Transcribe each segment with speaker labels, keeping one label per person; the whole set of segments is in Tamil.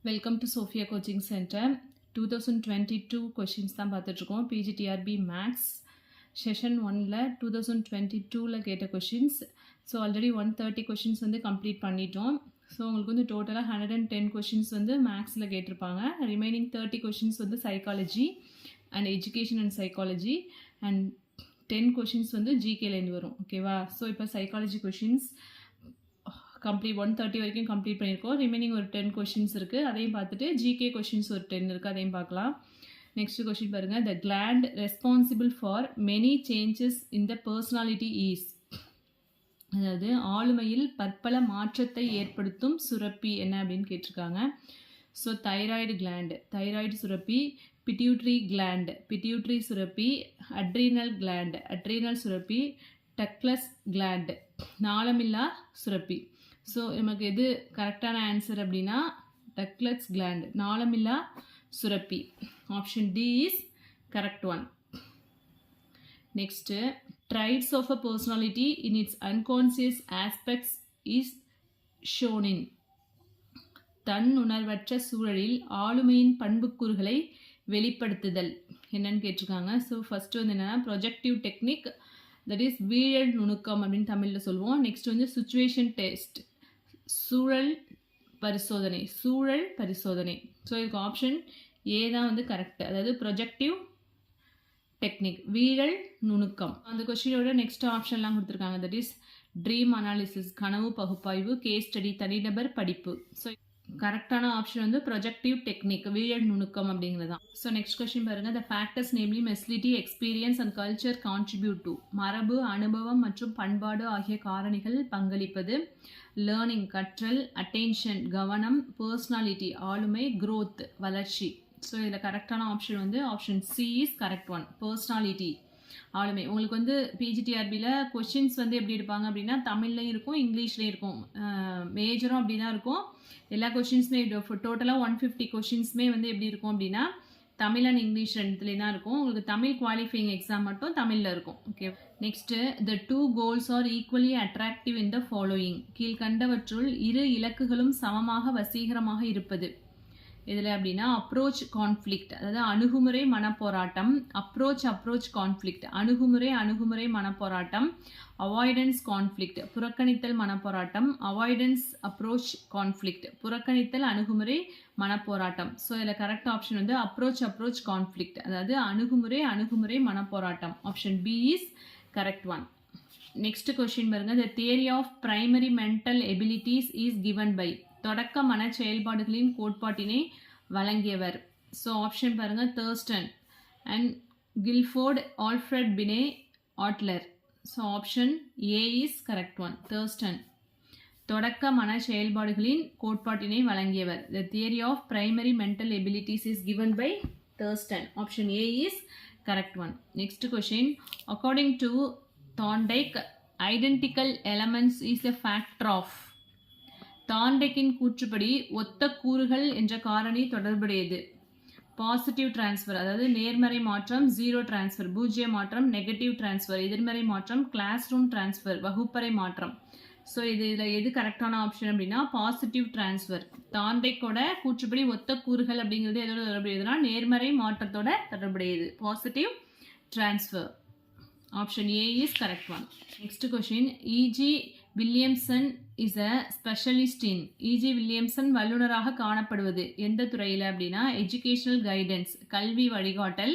Speaker 1: Welcome to Sofia coaching centre 2022 questions தான் பார்த்துட்ருக்கோம். பிஜிடிஆர்பி மேக்ஸ் செஷன் 1ல் 2022ல் கேட்ட கொஷின்ஸ். ஸோ ஆல்ரெடி 130 கொஷின்ஸ் வந்து கம்ப்ளீட் பண்ணிட்டோம். ஸோ உங்களுக்கு வந்து டோட்டலாக 110 கொஷின்ஸ் வந்து மேக்ஸில் கேட்டிருப்பாங்க. ரிமைனிங் 30 கொஷின்ஸ் வந்து psychology and education and psychology and 10 questions வந்து ஜிகேலேருந்து வரும். ஓகேவா? ஸோ இப்போ சைக்காலஜி கொஷின்ஸ் கம்ப்ளீட் 130 வரைக்கும் கம்ப்ளீட் பண்ணியிருக்கோம். ரிமைனிங் ஒரு 10 கொஷின்ஸ் இருக்குது. அதையும் பார்த்துட்டு ஜிகே கொஷின்ஸ் ஒரு 10 இருக்குது, அதையும் பார்க்கலாம். நெக்ஸ்ட் கொஷின் பாருங்கள். The gland responsible for many changes in the personality is, அதாவது ஆளுமையில் பற்பல மாற்றத்தை ஏற்படுத்தும் சுரப்பி என்ன அப்படின்னு கேட்டிருக்காங்க. ஸோ தைராய்டு கிளாண்டு, தைராய்டு சுரப்பி, பிட்யூட்ரி கிளாண்டு, பிட்யூட்ரி சுரப்பி, அட்ரீனல் கிளாண்டு, அட்ரீனல் சுரப்பி, டக்லஸ் கிளாண்டு, நாளமில்லா சுரப்பி. ஸோ நமக்கு எது கரெக்டான ஆன்சர் அப்படின்னா டக்லஸ் கிளாண்ட், நாளமில்லா சுரப்பி. Option D is correct one. Next, traits of a personality in its unconscious aspects is shown in, தன் உணர்வற்ற சூழலில் ஆளுமையின் பண்புக்கூறுகளை வெளிப்படுத்துதல் என்னன்னு கேட்டிருக்காங்க. ஸோ ஃபஸ்ட்டு வந்து என்னென்னா ப்ரொஜெக்டிவ் டெக்னிக், தட் இஸ் வீழல் நுணுக்கம் அப்படின்னு தமிழில் சொல்லுவோம். நெக்ஸ்ட் வந்து சுச்சுவேஷன் டெஸ்ட், சூழல் பரிசோதனை, சூழல் பரிசோதனை. ஸோ இதுக்கு ஆப்ஷன் ஏ தான் வந்து கரெக்ட், அதாவது ப்ரொஜெக்டிவ் டெக்னிக், வீழல் நுணுக்கம். அந்த கொஸ்டினோட நெக்ஸ்ட் ஆப்ஷன்லாம் கொடுத்துருக்காங்க. தட் இஸ் ட்ரீம் அனாலிசிஸ், கனவு பகுப்பாய்வு, கேஸ் ஸ்டடி, தனிநபர் படிப்பு. ஸோ கரெக்டான ஆப்ஷன் வந்து ப்ரொஜெக்டிவ் டெக்னிக், வீழல் நுணுக்கம் அப்படிங்கிறது தான். ஸோ நெக்ஸ்ட் கொஸ்டின் பாருங்கள். த ஃபேக்டர்ஸ் நேம்லி மெஸ்லிட்டி, experience and culture contribute to, மரபு, அனுபவம் மற்றும் பண்பாடு ஆகிய காரணிகள் பங்களிப்பது. லேர்னிங் கற்றல், அட்டென்ஷன் கவனம், பர்சனாலிட்டி ஆளுமை, growth வளர்ச்சி. ஸோ இதில் கரெக்டான ஆப்ஷன் வந்து option C is correct one, personality ஆளுமை. உங்களுக்கு வந்து பிஜிடிஆர்பியில் கொஷின்ஸ் வந்து எப்படி எடுப்பாங்க அப்படின்னா தமிழ்லையும் இருக்கும், இங்கிலீஷ்லேயும் இருக்கும். மேஜரும் அப்படி தான் இருக்கும். எல்லா கொஷின்ஸுமே டோட்டலாக 150 கொஷின்ஸுமே வந்து எப்படி இருக்கும் அப்படின்னா தமிழ் அண்ட் இங்கிலீஷ் ரெண்டுத்துலேயும் தான் இருக்கும். உங்களுக்கு தமிழ் குவாலிஃபையிங் எக்ஸாம் மட்டும் தமிழில் இருக்கும். Okay, next, the two goals are equally attractive in the following, கீழ்கண்டவற்றுள் இரு இலக்குகளும் சமமாக வசீகரமாக இருப்பது. இதில் அப்படின்னா அப்ரோச் கான்ஃப்ளிக்ட், அதாவது அணுகுமுறை மனப்போராட்டம், அப்ரோச் கான்ஃப்ளிக்ட், அணுகுமுறை மனப்போராட்டம், அவாய்டன்ஸ் கான்ஃப்ளிக்ட், புறக்கணித்தல் மனப்போராட்டம், அவாய்டன்ஸ் அப்ரோச் கான்ஃப்ளிக்ட், புறக்கணித்தல் அணுகுமுறை மனப்போராட்டம். ஸோ இதில் கரெக்ட் ஆப்ஷன் வந்து அப்ரோச் கான்ஃப்ளிக்ட், அதாவது அணுகுமுறை மனப்போராட்டம். Option B is correct one. Next question பாருங்க. The theory of primary mental abilities is given by, தொடக்க மன செயல்பாடுகளின் கோட்பாட்டினை வழங்கியவர். ஸோ ஆப்ஷன் பாருங்க, Thurstone and Guilford, Alfred Binet, Adler. So option A is correct one, Thurstone. தொடக்க மன செயல்பாடுகளின் கோட்பாட்டினை வழங்கியவர். The theory of primary mental abilities is given by Thurstone. Option A is correct one. Next question. According to Thorndike, identical elements is a factor of, தாண்டைக்கின் கூற்றுப்படி ஒத்த கூறுகள் என்ற காரணி தொடர்புடையது. பாசிட்டிவ் டிரான்ஸ்ஃபர், அதாவது நேர்மறை மாற்றம், ஜீரோ டிரான்ஸ்ஃபர் பூஜ்ஜிய மாற்றம், நெகட்டிவ் டிரான்ஸ்ஃபர் எதிர்மறை மாற்றம், கிளாஸ் ரூம் டிரான்ஸ்ஃபர் வகுப்பறை மாற்றம். ஸோ இதில் எது கரெக்டான ஆப்ஷன் அப்படின்னா பாசிட்டிவ் டிரான்ஸ்ஃபர். தாண்டைக்கோட கூற்றுப்படி ஒத்த கூறுகள் அப்படிங்கிறது எதோட தொடர்புடையதுன்னா நேர்மறை மாற்றத்தோட தொடர்புடையது, positive transfer. Option A is correct one. Next question. EG Williamson is a specialist in, EG Williamson வல்லுநராக காணப்படுவது எந்த துறையில் அப்படின்னா எஜுகேஷனல் கைடன்ஸ், கல்வி வழிகாட்டல்.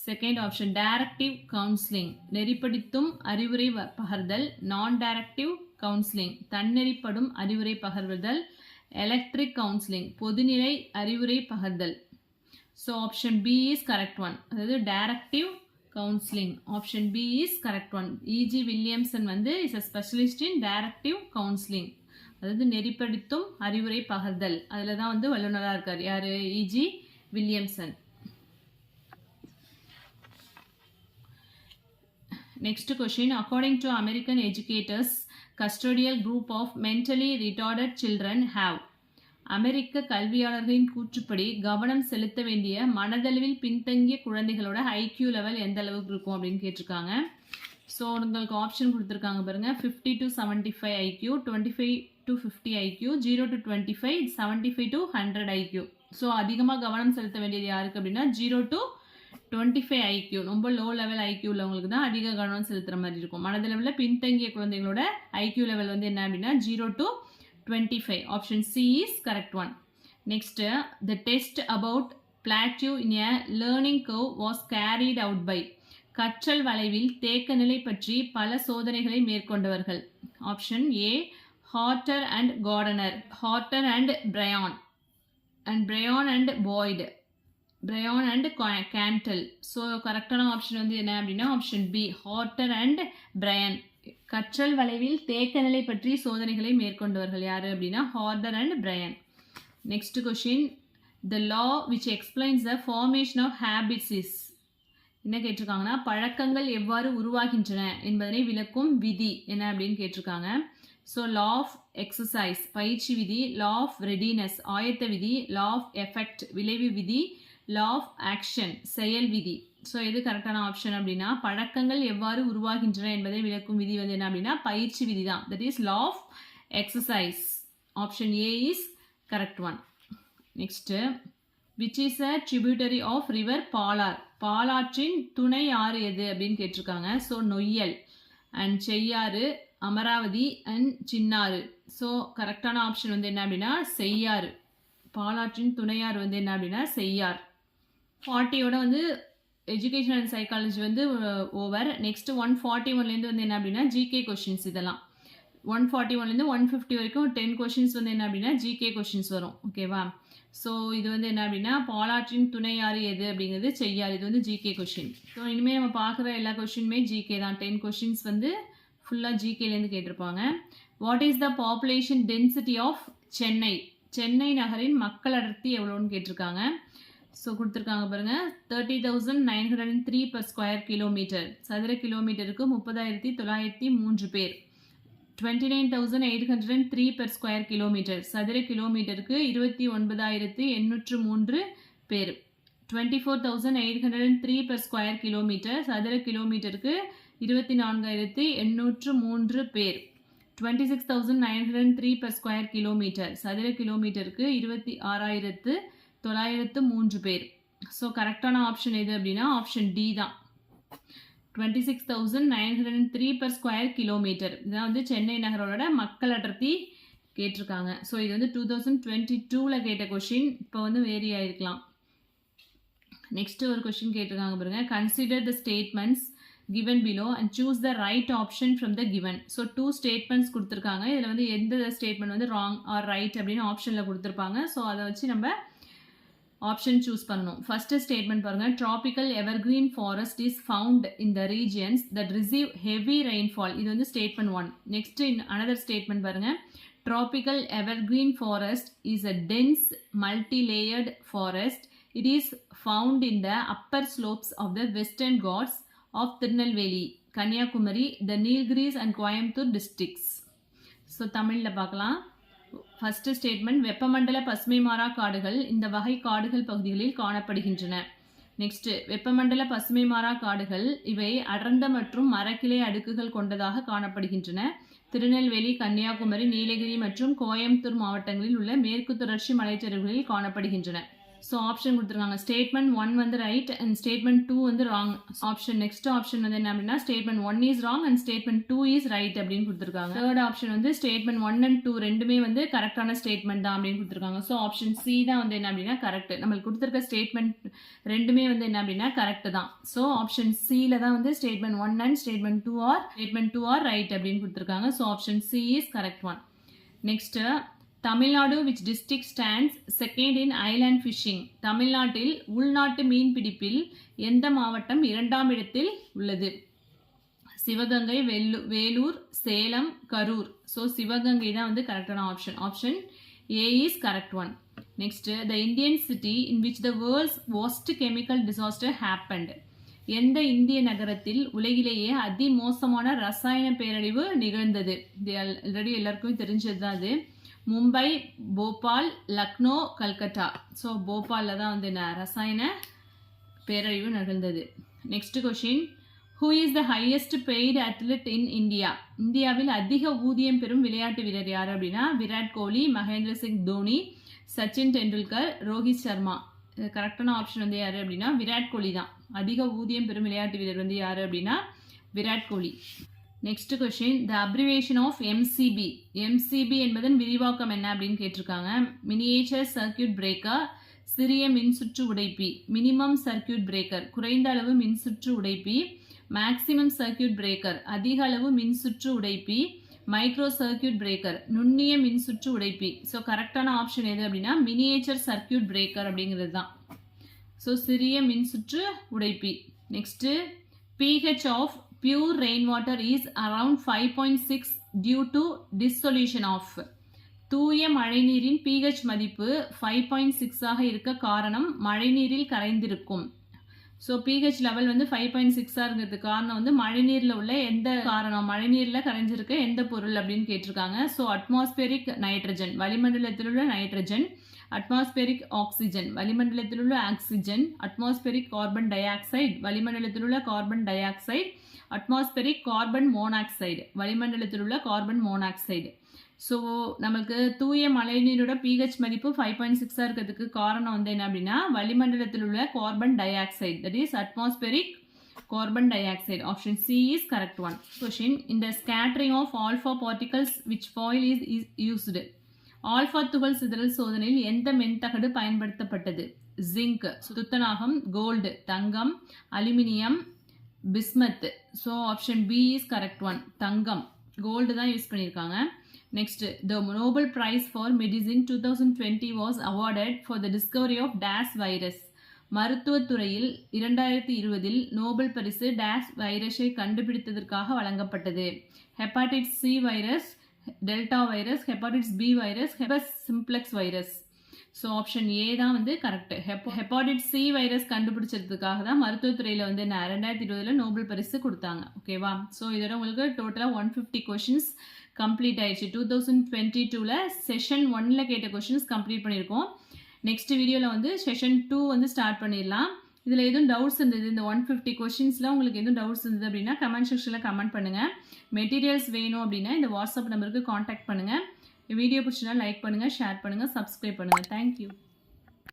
Speaker 1: செகண்ட் ஆப்ஷன் டைரக்டிவ் கவுன்சிலிங், நெறிப்படுத்தும் அறிவுரை பகர்தல். நான் டைரக்டிவ் கவுன்சிலிங், தன்னெறிப்படும் அறிவுரை பகர்தல். எலக்ட்ரிக் கவுன்சிலிங், பொதுநிலை அறிவுரை பகர்தல். So option B is correct one, அதாவது directive counselling. Option B is correct one. EG Williamson வந்து is a specialist in directive counselling, அதாவது நெறிப்படுத்தும் அறிவுரை பகர்தல். அதில் தான் வந்து வல்லுநராக இருக்கார். யார்? EG Williamson. Next question. According to American educators custodial group of mentally retarded children have, அமெரிக்க கல்வியாளர்களின் கூற்றுப்படி கவனம் செலுத்த வேண்டிய மனதளவில் பின்தங்கிய குழந்தைகளோட ஐக்யூ லெவல் எந்த அளவுக்கு இருக்கும் அப்படின்னு கேட்டிருக்காங்க. ஸோ உங்களுக்கு ஆப்ஷன் கொடுத்துருக்காங்க பாருங்கள். 50 to 75 IQ, 25 to 50 IQ, 0 to 25, 75 to 100 IQ. So அதிகமாக கவனம் செலுத்த வேண்டியது யாருக்கு அப்படின்னா 0 to 25 IQ, ரொம்ப லோ லெவல் IQ உள்ளவங்களுக்கு தான் அதிக கவனம் செலுத்துகிற மாதிரி இருக்கும். மனதளவில் பின்தங்கிய குழந்தைகளோட IQ லெவல் வந்து என்ன அப்படின்னா 0 to 25. Option C is correct one. Next, the test about plateau in a learning curve was carried out by. கற்றல் வளைவில் தேக்க நிலை பற்றி பல சோதனைகளை மேற்கொண்டவர்கள். Option A Harter and Gardner, Harter and Bryan and Boyd, Bryan and Kendall. So கரெக்டான ஆப்ஷன் வந்து என்ன அப்படின்னா option B Harter and Bryan. கற்றல் வளைவில் தேக்க நிலை பற்றி சோதனைகளை மேற்கொண்டவர்கள் யாரு அப்படின்னா Harter and Bryan. Next question, the law which explains the formation of habits is. என்ன கேட்டிருக்காங்கன்னா பழக்கங்கள் எவ்வாறு உருவாகின்றன என்பதனை விளக்கும் விதி என்ன அப்படின்னு கேட்டிருக்காங்க. ஸோ லா ஆஃப் எக்ஸசைஸ் பயிற்சி விதி, லா ஆஃப் ரெடினஸ் ஆயத்த விதி, லா ஆஃப் எஃபெக்ட் விளைவு விதி, லா ஆஃப் ஆக்ஷன் செயல் விதி. ஸோ எது கரெக்டான ஆப்ஷன் அப்படின்னா பழக்கங்கள் எவ்வாறு உருவாகின்றன என்பதை விளக்கும் விதி வந்து என்ன அப்படின்னா பயிற்சி விதி தான். That is law of exercise. Option A is correct one. Next, which is a tributary of river Palar. பாலாற்றின் துணை ஆறு எது அப்படின்னு கேட்டிருக்காங்க. So Noyyal and Cheyyar, Amaravathi and Chinnar. So கரெக்டான ஆப்ஷன் வந்து என்ன அப்படின்னா செய்யாறு. பாலாற்றின் துணையாறு வந்து என்ன அப்படின்னா செய்யார். 40யோட வந்து எஜுகேஷன் அண்ட் சைக்காலஜி வந்து ஓவர். நெக்ஸ்ட் 141லேருந்து வந்து என்ன அப்படின்னா ஜிகே கொஷின்ஸ். இதெல்லாம் 141லேருந்து 150 வரைக்கும் 10 கொஷின்ஸ் வந்து என்ன அப்படின்னா ஜிகே கொஷின்ஸ் வரும். ஓகேவா? ஸோ இது வந்து என்ன அப்படின்னா பாலாற்றின் துணையாறு எது அப்படிங்கிறது செய்யாறு. இது வந்து ஜிகே கொஷின். ஸோ இனிமேல் நம்ம பார்க்குற எல்லா கொஷினுமே ஜிகே தான். 10 கொஷின்ஸ் வந்து ஃபுல்லாக ஜிகேலேருந்து கேட்டிருப்பாங்க. What is the population density of Chennai? Chennai நகரின் மக்கள் அடர்த்தி எவ்வளோன்னு கேட்டிருக்காங்க. ஸோ கொடுத்துருக்காங்க பாருங்கள் 30,903 per square kilometer. சதுர கிலோமீட்டருக்கு 30,903 பேர். 29,803 per square kilometer. சதுர கிலோமீட்டருக்கு 29,803 பேர். 24,803 per square kilometer. சதுர கிலோமீட்டருக்கு 24,803 பேர். 26,903 per square kilometer. சதுர கிலோமீட்டருக்கு 26,903 பேர். ஸோ கரெக்டான ஆப்ஷன் எது அப்படின்னா ஆப்ஷன் டி தான். 26,903 per square kilometer. இதான் வந்து சென்னை நகரோட மக்கள் அடர்த்தி கேட்டிருக்காங்க. ஸோ இது வந்து 2022ல் கேட்ட கொஷின். இப்போ வந்து வேரி ஆயிருக்கலாம். நெக்ஸ்ட் ஒரு கொஷின் கேட்டிருக்காங்க பாருங்க. Consider the statements given below and choose the right option from the given. So 2 statements கொடுத்துருக்காங்க. இதில் வந்து எந்த ஸ்டேட்மெண்ட் வந்து ராங் ஆர் ரைட் அப்படின்னு ஆப்ஷனில் கொடுத்துருப்பாங்க. ஸோ அதை வச்சு நம்ம ஆப்ஷன் சூஸ் பண்ணணும். ஃபர்ஸ்ட் ஸ்டேட்மெண்ட் பாருங்க. Tropical evergreen forest is found in the regions that receive heavy rainfall. இது வந்து ஸ்டேட்மெண்ட் 1. நெக்ஸ்ட் அனதர் ஸ்டேட்மெண்ட் பாருங்க. Tropical evergreen forest is a dense multi-layered forest. It is found in the upper slopes of the western Ghats of Tirunelveli, Kanyakumari, the Nilgiris and Coimbatore districts. So தமிழில் பார்க்கலாம். ஃபர்ஸ்ட் ஸ்டேட்மெண்ட் வெப்பமண்டல பசுமை மாறா காடுகள் இந்த வகை காடுகள் பகுதிகளில் காணப்படுகின்றன. நெக்ஸ்ட் வெப்பமண்டல பசுமை மாறா காடுகள் இவை அடர்ந்த மற்றும் மரக்கிளை அடுக்குகள் கொண்டதாக காணப்படுகின்றன. திருநெல்வேலி, கன்னியாகுமரி, நீலகிரி மற்றும் கோயம்புத்தூர் மாவட்டங்களில் உள்ள மேற்கு தொடர்ச்சி மலைச்சரிவுகளில் காணப்படுகின்றன. ஸோ ஆப்ஷன் கொடுத்துருக்காங்க. ஸ்டேட்மெண்ட் 1 வந்து ரைட் அண்ட் ஸ்டேட்மெண்ட் 2 வந்து ராங். ஆப்ஷன் நெக்ஸ்ட் ஆப்ஷன் வந்து என்ன அப்படின்னா statement 1 is wrong and statement 2 is right அப்படின்னு கொடுத்துருக்காங்க. தேர்ட் ஆப்ஷன் வந்து ஸ்டேட்மெண்ட் 1 and 2 ரெண்டுமே வந்து கரெக்டான ஸ்டேட்மெண்ட் தான் அப்படின்னு கொடுத்துருக்காங்க. ஸோ ஆப்ஷன் சி தான் வந்து என்ன அப்படின்னா கரெக்ட். நம்மளுக்கு கொடுத்துருக்க ஸ்டேட்மெண்ட் ரெண்டுமே வந்து என்ன அப்படின்னா கரெக்ட் தான். ஸோ ஆப்ஷன் சியில் தான் வந்து statement 1 and statement 2 are right அப்படின்னு கொடுத்துருக்காங்க. So option C is correct one. Next Tamil Nadu which district stands second in island fishing. தமிழ்நாட்டில் உள்நாட்டு மீன் பிடிப்பில் எந்த மாவட்டம் 2ஆம் இடத்தில் உள்ளது? சிவகங்கை, வேலூர், சேலம், கரூர். ஸோ சிவகங்கை தான் வந்து கரெக்டான option. Option A is correct one. Next the Indian city in which the world's worst chemical disaster happened. எந்த இந்திய நகரத்தில் உலகிலேயே அதிமோசமான ரசாயன பேரழிவு நிகழ்ந்தது? இது ஆல்ரெடி எல்லாருக்கும் தெரிஞ்சது தான். அது மும்பை, போபால், லக்னோ, கல்கட்டா. ஸோ போபாலில் தான் வந்து ரசாயன பேரழிவு நிகழ்ந்தது. Next question Who is the highest paid athlete in India? இந்தியாவில் அதிக ஊதியம் பெறும் விளையாட்டு வீரர் யார் அப்படின்னா விராட் கோலி, மகேந்திர சிங் தோனி, சச்சின் டெண்டுல்கர், ரோஹித் சர்மா. கரெக்டான ஆப்ஷன் வந்து யார் அப்படின்னா விராட் கோலி தான். அதிக ஊதியம் பெறும் விளையாட்டு வீரர் வந்து யார் அப்படின்னா Virat Kohli. Next question, the abbreviation of MCB. MCB என்பதன் விரிவாக்கம் என்ன அப்படின்னு கேட்டிருக்காங்க. மினியேச்சர் சர்க்கியூட் பிரேக்கர், சிறிய மின்சுற்று உடைப்பி. மினிமம் சர்க்கியூட் பிரேக்கர், குறைந்த அளவு மின்சுற்று உடைப்பி. மேக்சிமம் சர்க்கியூட் பிரேக்கர், அதிக அளவு மின்சுற்று உடைப்பி. மைக்ரோ சர்க்கியூட் பிரேக்கர், நுண்ணிய மின்சுற்று உடைப்பி. ஸோ கரெக்டான ஆப்ஷன் எது அப்படின்னா மினியேச்சர் சர்க்கியூட் பிரேக்கர் அப்படிங்கிறது தான். ஸோ சிறிய மின்சுற்று உடைப்பி. Next, pH of pure rain water is around 5.6 due to dissolution of. தூய மழைநீரின் pH மதிப்பு 5.6 இருக்க காரணம் மழைநீரில் கரைந்திருக்கும். ஸோ pH லெவல் வந்து 5.6 இருக்கிறதுக்கு காரணம் வந்து மழைநீரில் உள்ள எந்த காரணம், மழைநீரில் கரைஞ்சிருக்க எந்த பொருள் அப்படின்னு கேட்டிருக்காங்க. ஸோ அட்மாஸ்பியரிக் நைட்ரஜன், வளிமண்டலத்தில் உள்ள நைட்ரஜன். அட்மாஸ்பியரிக் ஆக்சிஜன், வளிமண்டலத்தில் உள்ள oxygen. Atmospheric carbon di oxide, வளிமண்டலத்தில் உள்ள carbon di oxide. Atmospheric carbon monoxide, வளிமண்டலத்தில் உள்ள கார்பன் மோனாக்சைடு. ஸோ நமக்கு தூய மழைநீரோட pH மதிப்பு 5.6 இருக்கிறதுக்கு காரணம் வந்து என்ன அப்படின்னா வளிமண்டலத்தில் உள்ள carbon dioxide, that is atmospheric carbon dioxide. Option C is correct one. Question, இந்த scattering of alpha particles which foil is used. ஆல்ஃபா துகள் சிதறல் சோதனையில் எந்த மென்தகடு பயன்படுத்தப்பட்டது? ஜிங்க், துத்தநாகம், கோல்டு, தங்கம், aluminium, bismuth. So option B is correct one. தங்கம், கோல்டு தான் யூஸ் பண்ணியிருக்காங்க. Next, the Nobel Prize for Medicine 2020 was awarded for the discovery of DAS virus. மருத்துவத்துறையில் 2020 நோபல் பரிசு DAS வைரஸை கண்டுபிடித்ததற்காக வழங்கப்பட்டது. Hepatitis C virus, delta virus, hepatitis B virus, herpes simplex virus. So option A தான் வந்து கரெக்ட். ஹெப்பாடைட்டிஸ் சி வைரஸ் கண்டுபிடிச்சதுக்காக தான் மருத்துவத்துறையில் வந்து 2020 நோபல் பரிசு கொடுத்தாங்க. ஓகேவா? ஸோ இதோட உங்களுக்கு டோட்டலாக 150 கொஷின்ஸ் கம்ப்ளீட் ஆயிடுச்சு. 2022 செஷன் 1 கேட்ட கொஷின்ஸ் கம்ப்ளீட் பண்ணியிருக்கோம். நெக்ஸ்ட் வீடியோவில் வந்து செஷன் 2 வந்து ஸ்டார்ட் பண்ணிடலாம். இதில் எதுவும் டவுட்ஸ் இருந்தது, இந்த 150 கொஷின்ஸில் உங்களுக்கு எதுவும் டவுட்ஸ் இருந்தது அப்படின்னா கமெண்ட் செக்ஷனில் கமெண்ட் பண்ணுங்கள். மெட்டீரியல்ஸ் வேணும் அப்படின்னா இந்த வாட்ஸ்அப் நம்பருக்கு காண்டாக்ட் பண்ணுங்கள். வீடியோ பிடிச்சினா லைக் பண்ணுங்கள், ஷேர் பண்ணுங்கள், சப்ஸ்கிரைப் பண்ணுங்கள். தேங்க்யூ.